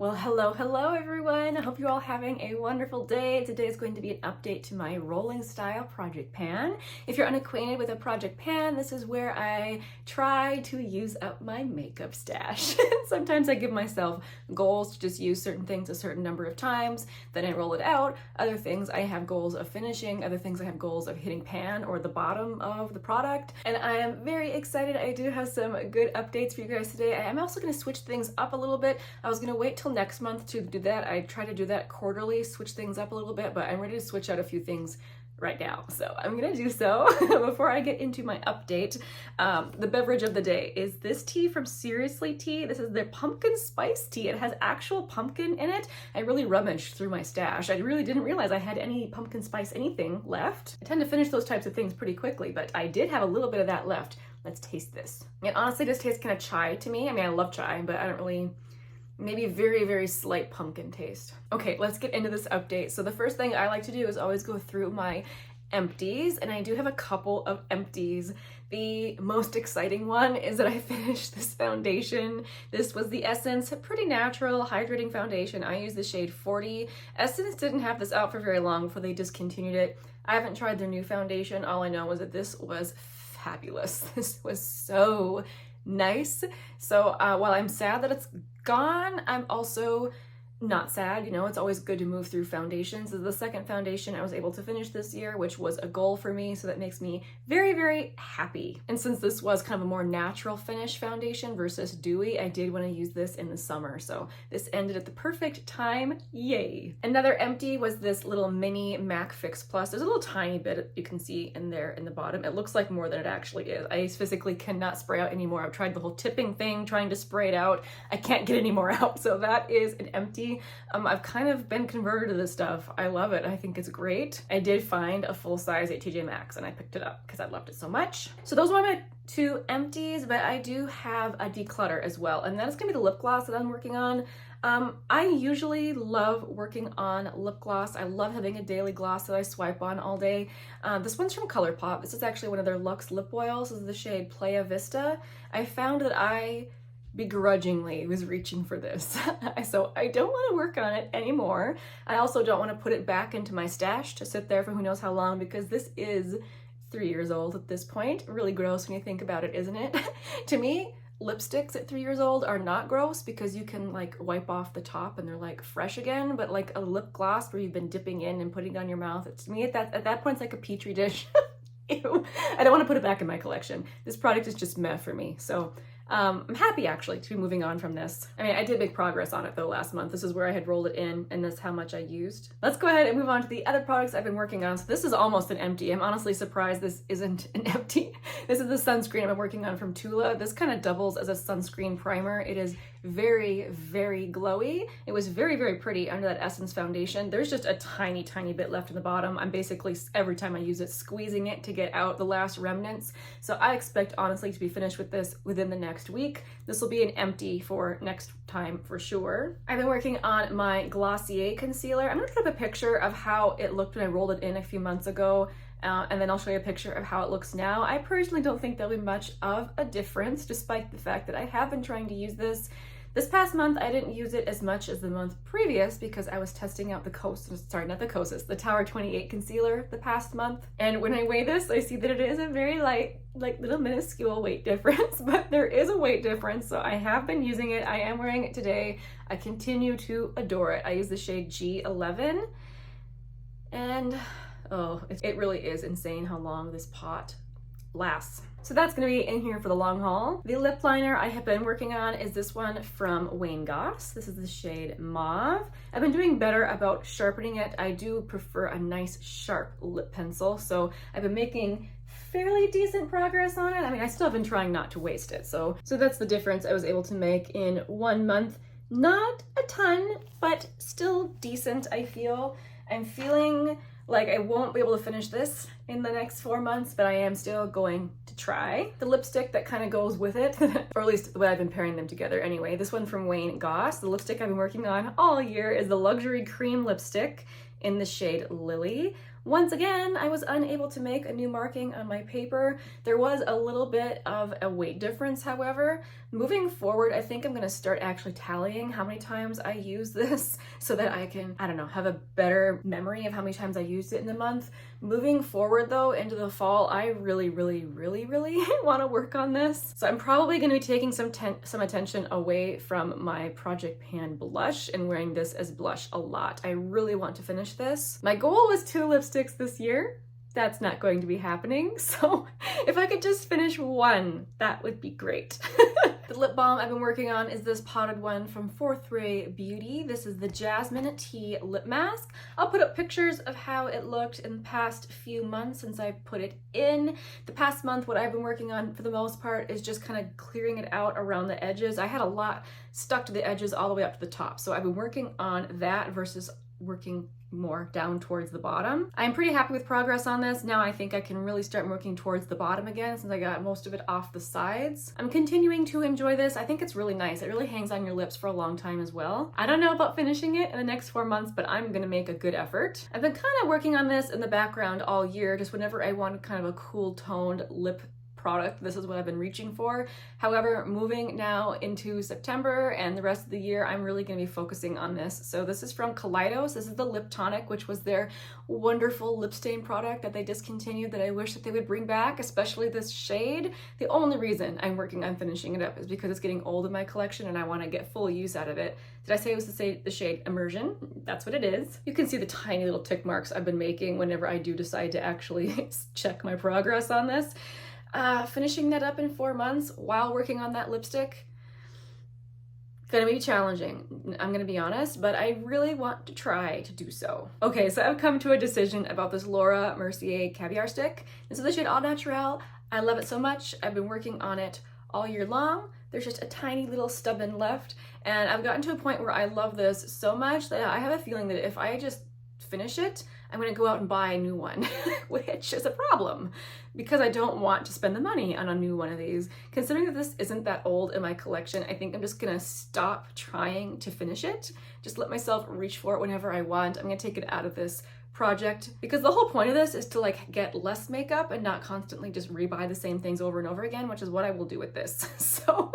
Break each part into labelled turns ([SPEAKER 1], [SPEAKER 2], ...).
[SPEAKER 1] Well, hello everyone. I hope you're all having a wonderful day. Today is going to be an update to my rolling style project pan. If you're unacquainted with a project pan, this is where I try to use up my makeup stash. Sometimes I give myself goals to just use certain things a certain number of times, then I roll it out. Other things I have goals of finishing, other things I have goals of hitting pan or the bottom of the product. And I am very excited. I do have some good updates for you guys today. I am also going to switch things up a little bit. I was going to wait till next month to do that. I try to do that quarterly, switch things up a little bit, but I'm ready to switch out a few things right now. So I'm gonna do so. Before I get into my update, the beverage of the day is this tea from Seriously Tea. This is their pumpkin spice tea. It has actual pumpkin in it. I really rummaged through my stash. I really didn't realize I had any pumpkin spice anything left. I tend to finish those types of things pretty quickly, but I did have a little bit of that left. Let's taste this. And honestly, this tastes kind of chai to me. I mean, I love chai, but I don't really, maybe very, very slight pumpkin taste. Okay, let's get into this update. So the first thing I like to do is always go through my empties, and I do have a couple of empties. The most exciting one is that I finished this foundation. This was the Essence Pretty Natural Hydrating Foundation. I used the shade 40. Essence didn't have this out for very long before they discontinued it. I haven't tried their new foundation. All I know was that this was fabulous. This was so nice. So while I'm sad that it's gone, I'm also not sad. You know, it's always good to move through foundations. This is the second foundation I was able to finish this year, which was a goal for me, so that makes me very, very happy. And since this was kind of a more natural finish foundation versus dewy, I did want to use this in the summer, so this ended at the perfect time. Yay! Another empty was this little mini MAC Fix Plus. There's a little tiny bit you can see in there in the bottom. It looks like more than it actually is. I physically cannot spray out anymore. I've tried the whole tipping thing, trying to spray it out. I can't get any more out, so that is an empty. I've kind of been converted to this stuff. I love it. I think it's great. I did find a full size at TJ Maxx and I picked it up because I loved it so much. So those were my two empties, but I do have a declutter as well, and that is gonna be the lip gloss that I'm working on. I usually love working on lip gloss. I love having a daily gloss that I swipe on all day. This one's from Colourpop. This is actually one of their Luxe lip oils. This is the shade Playa Vista. I found that I begrudgingly was reaching for this. So I don't want to work on it anymore. I also don't want to put it back into my stash to sit there for who knows how long, because this is 3 years old at this point. Really gross when you think about it, isn't it? To me, lipsticks at 3 years old are not gross because you can like wipe off the top and they're like fresh again, but like a lip gloss where you've been dipping in and putting it on your mouth, to me at that point it's like a petri dish. Ew. I don't want to put it back in my collection. This product is just meh for me. So I'm happy actually to be moving on from this. I mean, I did make progress on it though last month. This is where I had rolled it in and this is how much I used. Let's go ahead and move on to the other products I've been working on. So this is almost an empty. I'm honestly surprised this isn't an empty. This is the sunscreen I've been working on from Tula. This kind of doubles as a sunscreen primer. It is very, very glowy. It was very, very pretty under that Essence foundation. There's just a tiny, tiny bit left in the bottom. I'm basically, every time I use it, squeezing it to get out the last remnants. So I expect honestly to be finished with this within the next week. This will be an empty for next time for sure. I've been working on my Glacé concealer. I'm gonna put up a picture of how it looked when I rolled it in a few months ago. And then I'll show you a picture of how it looks now. I personally don't think there'll be much of a difference, despite the fact that I have been trying to use this. This past month, I didn't use it as much as the month previous because I was testing out the the Tower 28 concealer the past month. And when I weigh this, I see that it is a very light, like little minuscule weight difference, but there is a weight difference. So I have been using it. I am wearing it today. I continue to adore it. I use the shade G11 and oh, it really is insane how long this pot lasts. So that's gonna be in here for the long haul. The lip liner I have been working on is this one from Wayne Goss. This is the shade Mauve. I've been doing better about sharpening it. I do prefer a nice sharp lip pencil, so I've been making fairly decent progress on it. I mean, I still have been trying not to waste it. So that's the difference I was able to make in 1 month. Not a ton, but still decent, I feel. I'm feeling like I won't be able to finish this in the next 4 months, but I am still going to try. The lipstick that kind of goes with it, or at least the way I've been pairing them together anyway. This one from Wayne Goss. The lipstick I've been working on all year is the Luxury Cream Lipstick in the shade Lily. Once again, I was unable to make a new marking on my paper. There was a little bit of a weight difference, however. Moving forward, I think I'm gonna start actually tallying how many times I use this so that I can, I don't know, have a better memory of how many times I used it in the month. Moving forward though, into the fall, I really wanna work on this. So I'm probably gonna be taking some attention away from my Project Pan blush and wearing this as blush a lot. I really want to finish this. My goal was 2 lipsticks this year. That's not going to be happening. So if I could just finish 1, that would be great. The lip balm I've been working on is this potted one from Fourth Ray Beauty. This is the Jasmine Tea Lip Mask. I'll put up pictures of how it looked in the past few months since I put it in. The past month, what I've been working on for the most part is just kind of clearing it out around the edges. I had a lot stuck to the edges all the way up to the top. So I've been working on that versus working more down towards the bottom. I'm pretty happy with progress on this. Now I think I can really start working towards the bottom again since I got most of it off the sides. I'm continuing to enjoy this. I think it's really nice. It really hangs on your lips for a long time as well. I don't know about finishing it in the next 4 months, but I'm gonna make a good effort. I've been kind of working on this in the background all year, just whenever I want kind of a cool toned lip product. This is what I've been reaching for. However, moving now into September and the rest of the year, I'm really going to be focusing on this. So this is from Kaleidos. This is the Lip Tonic, which was their wonderful lip stain product that they discontinued that I wish that they would bring back, especially this shade. The only reason I'm working on finishing it up is because it's getting old in my collection and I want to get full use out of it. Did I say it was the shade Immersion? That's what it is. You can see the tiny little tick marks I've been making whenever I do decide to actually check my progress on this. Finishing that up in 4 months while working on that lipstick, gonna be challenging, I'm gonna be honest, but I really want to try to do so. Okay, so I've come to a decision about this Laura Mercier Caviar Stick. This is the shade Au Naturel. I love it so much. I've been working on it all year long. There's just a tiny little stubborn left, and I've gotten to a point where I love this so much that I have a feeling that if I just finish it, I'm gonna go out and buy a new one, which is a problem because I don't want to spend the money on a new one of these. Considering that this isn't that old in my collection, I think I'm just gonna stop trying to finish it. Just let myself reach for it whenever I want. I'm gonna take it out of this project because the whole point of this is to like get less makeup and not constantly just rebuy the same things over and over again, which is what I will do with this. So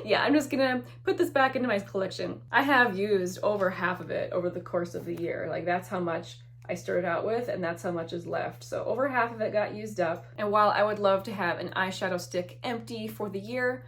[SPEAKER 1] yeah, I'm just gonna put this back into my collection. I have used over half of it over the course of the year. Like that's how much I started out with, and that's how much is left. So over half of it got used up. And while I would love to have an eyeshadow stick empty for the year,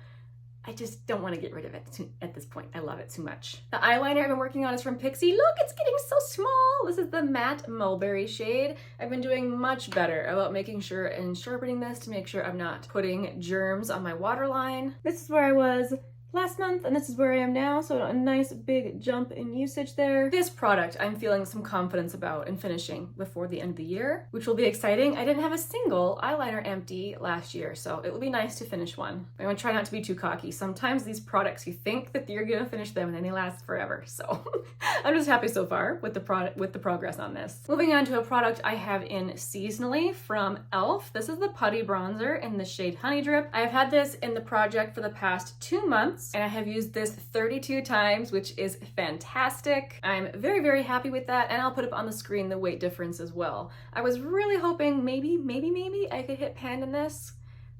[SPEAKER 1] I just don't want to get rid of it at this point. I love it too much. The eyeliner I've been working on is from Pixi. Look, it's getting so small. This is the Matte Mulberry shade. I've been doing much better about making sure and sharpening this to make sure I'm not putting germs on my waterline. This is where I was last month, and this is where I am now, so a nice big jump in usage there. This product I'm feeling some confidence about in finishing before the end of the year, which will be exciting. I didn't have a single eyeliner empty last year, so it will be nice to finish one. I'm gonna try not to be too cocky. Sometimes these products, you think that you're gonna finish them and then they last forever, so I'm just happy so far with the progress on this. Moving on to a product I have in seasonally from e.l.f. This is the Putty Bronzer in the shade Honey Drip. I've had this in the project for the past 2 months, and I have used this 32 times, which is fantastic. I'm very happy with that, and I'll put up on the screen the weight difference as well. I was really hoping maybe I could hit pan in this.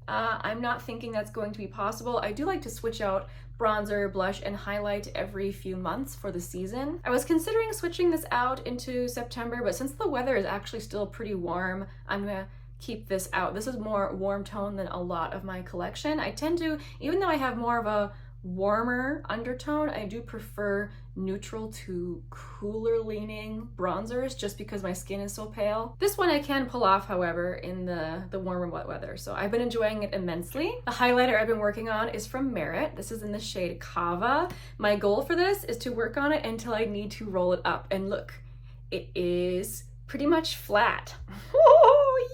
[SPEAKER 1] I'm not thinking that's going to be possible. I do like to switch out bronzer, blush, and highlight every few months for the season. I was considering switching this out into September, but since the weather is actually still pretty warm, I'm gonna keep this out. This is more warm tone than a lot of my collection. I tend to, even though I have more of a warmer undertone, I do prefer neutral to cooler leaning bronzers just because my skin is so pale. This one I can pull off, however, in the warmer wet weather, so I've been enjoying it immensely. The highlighter I've been working on is from Merit. This is in the shade Cava. My goal for this is to work on it until I need to roll it up, and look, it is pretty much flat. Oh,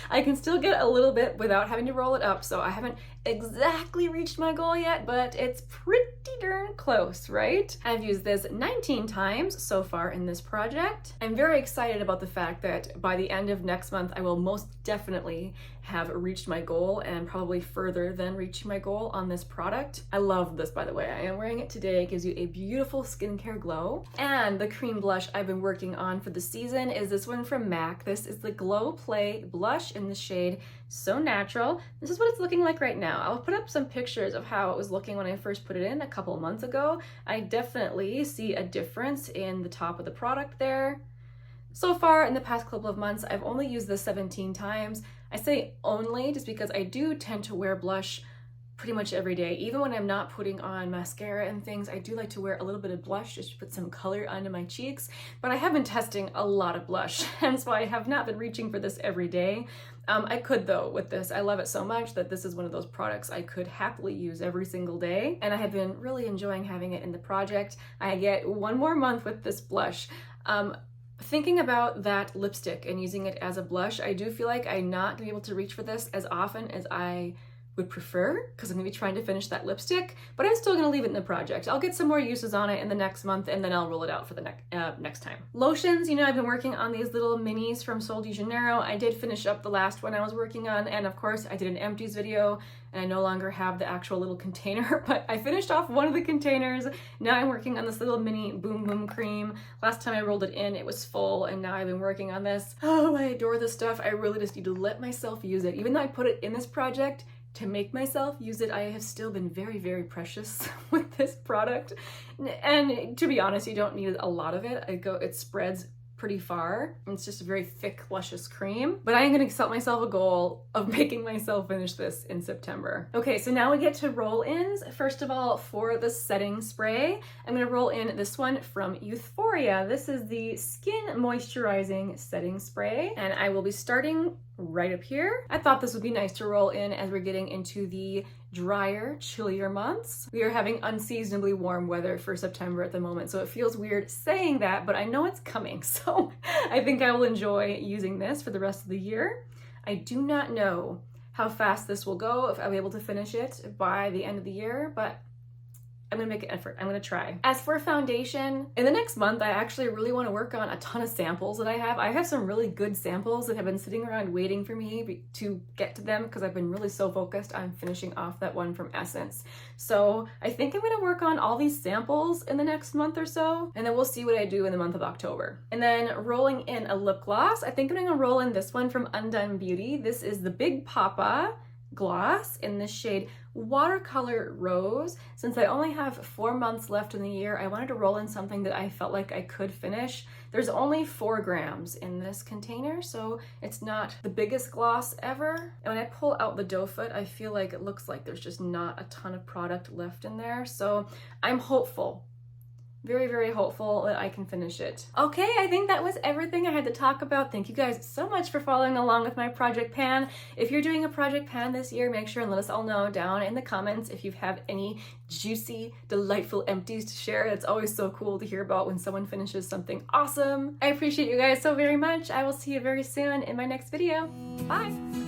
[SPEAKER 1] I can still get a little bit without having to roll it up, so I haven't exactly reached my goal yet, but it's pretty darn close, right? I've used this 19 times so far in this project. I'm very excited about the fact that by the end of next month, I will most definitely have reached my goal and probably further than reaching my goal on this product. I love this, by the way. I am wearing it today. It gives you a beautiful skincare glow. And the cream blush I've been working on for the season is this one from MAC. This is the Glow Play blush in the shade So Natural. This is what it's looking like right now. I'll put up some pictures of how it was looking when I first put it in a couple months ago. I definitely see a difference in the top of the product there. So far in the past couple of months, I've only used this 17 times. I say only just because I do tend to wear blush pretty much every day. Even when I'm not putting on mascara and things, I do like to wear a little bit of blush just to put some color under my cheeks. But I have been testing a lot of blush, hence why I have not been reaching for this every day. I could though with this. I love it so much that this is one of those products I could happily use every single day. And I have been really enjoying having it in the project. I get one more month with this blush. Thinking about that lipstick and using it as a blush, I do feel like I'm not gonna be able to reach for this as often as I would prefer because I'm gonna be trying to finish that lipstick, but I'm still gonna leave it in the project. I'll get some more uses on it in the next month and then I'll roll it out for the next time. Lotions, you know, I've been working on these little minis from Sol de Janeiro. I did finish up the last one I was working on, and of course I did an empties video and I no longer have the actual little container, but I finished off one of the containers. Now I'm working on this little mini Boom Boom cream. Last time I rolled it in, it was full, and now I've been working on this. Oh, I adore this stuff. I really just need to let myself use it. Even though I put it in this project to make myself use it, I have still been very, very precious with this product. And to be honest, you don't need a lot of it. It spreads pretty far. It's just a very thick, luscious cream. But I am gonna set myself a goal of making myself finish this in September. Okay, so now we get to roll-ins. First of all, for the setting spray, I'm gonna roll in this one from Euphoria. This is the Skin Moisturizing Setting Spray, and I will be starting right up here. I thought this would be nice to roll in as we're getting into the drier, chillier months. We are having unseasonably warm weather for September at the moment, so it feels weird saying that, but I know it's coming, so I think I will enjoy using this for the rest of the year. I do not know how fast this will go, if I'm able to finish it by the end of the year, but I'm gonna make an effort. I'm gonna try. As for foundation, in the next month, I actually really want to work on a ton of samples that I have. I have some really good samples that have been sitting around waiting for me to get to them because I've been really so focused on finishing off that one from Essence. So I think I'm gonna work on all these samples in the next month or so, and then we'll see what I do in the month of October. And then rolling in a lip gloss, I think I'm gonna roll in this one from Undone Beauty. This is the Big Papa gloss in the shade Watercolor Rose. Since I only have 4 months left in the year, I wanted to roll in something that I felt like I could finish. There's only 4 grams in this container, so it's not the biggest gloss ever. And when I pull out the doe foot, I feel like it looks like there's just not a ton of product left in there. So I'm hopeful. Very, very hopeful that I can finish it. Okay, I think that was everything I had to talk about. Thank you guys so much for following along with my project pan. If you're doing a project pan this year, make sure and let us all know down in the comments if you have any juicy, delightful empties to share. It's always so cool to hear about when someone finishes something awesome. I appreciate you guys so very much. I will see you very soon in my next video. Bye!